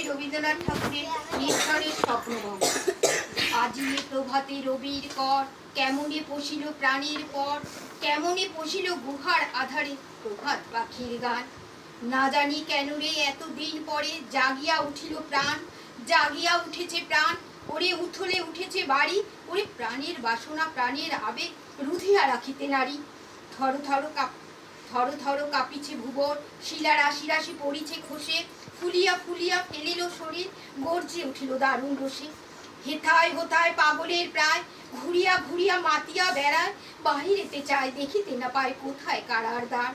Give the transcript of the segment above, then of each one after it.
রবীন্দ্রনাথ ঠাকুরের ঈশ্বরের স্বপ্নভঙ্গ। আজি প্রভাতে রবির কর, কেমনে পশিল প্রাণীর পর, কেমনে পশিল গুহার আধারে প্রভাত পাখির গান। না জানি কেন রে এতদিন পরে জাগিয়া উঠিল প্রাণ, জাগিয়া উঠেছে প্রাণ, ওরে উথলে উঠেছে বাড়ি, ওরে প্রাণের বাসনা প্রাণের আবেগ রুধিয়া রাখিতে নারী। থর থর থর থর কাঁপিছে ভুবন, শিলা রাশি রাশি পড়িছে খসে, ফুলিয়া ফুলিয়া ফেলিল শরীর, গর্জে উঠিল দারুণ রসে। হেথায় হোথায় পাগলের প্রায়, ঘুরিয়া ঘুরিয়া মাতিয়া বেড়ায়, বাহিরেতে চায় দেখিতে না পায় কোথায় কারার দ্বার।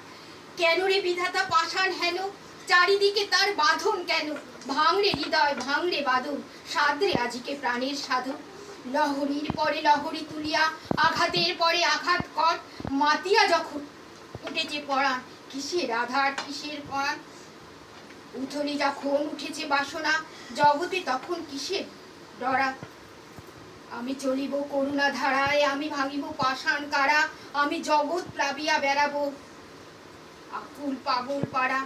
কেন রে বিধাতা পাষাণ হেন, চারিদিকে তার বাঁধন কেন, ভাঙড়ে হৃদয় ভাঙড়ে বাঁধন, সাদরে আজিকে প্রাণের সাধন। লহরীর পরে লহরী তুলিয়া, আঘাতের পরে আঘাত কর, মাতিয়া যখন উঠেছে পরাণ, কিসের আধার কিসের পরাণ। উথলি যখন উঠেছে বাসনা, জগতে তখন কিসের ডরা। আমি চলিব করুণা ধারায়, আমি ভাঙিব পাষাণ কারা, আমি জগৎ প্লাবিয়া বেড়াবো আকুল পাগল পাড়া।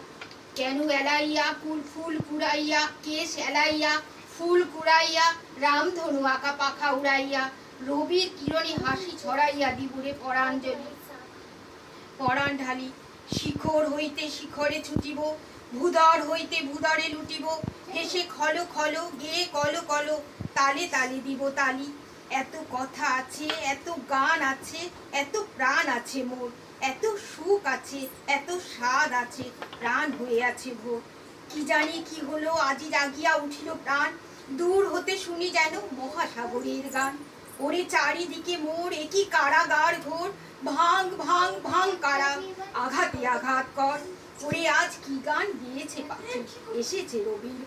কেন এলাইয়া কুল ফুল কুড়াইয়া, কেশ এলাইয়া ফুল কুড়াইয়া, রামধনু আঁকা পাখা উড়াইয়া, রবির কিরণে হাসি ছড়াইয়া দিবুরে পরাঞ্জলি। পরাণ ঢালি শিখর হইতে শিখরে ছুটিব, ভূধর হইতে ভূধরে লুটিব, হেসে খলো খলো গেয়ে কলো কলো, তালে তালে দিব তালি। এত কথা আছে, এত গান আছে, এত প্রাণ আছে মোর, এত সুখ আছে, এত স্বাদ আছে, প্রাণ হয়ে আছে ভোর। কি জানি কি হলো আজি জাগিয়া উঠিল প্রাণ, দূর হতে শুনি যেন মহাসাগরের গান। ওরে চারিদিকে মোর একই কারাগার ঘোর, ভাঙ ভাঙ ভাঙ কারা, আঘাতে আঘাত কর। ওরে আজ কি গান গেয়েছে পাখি, এসেছে রবির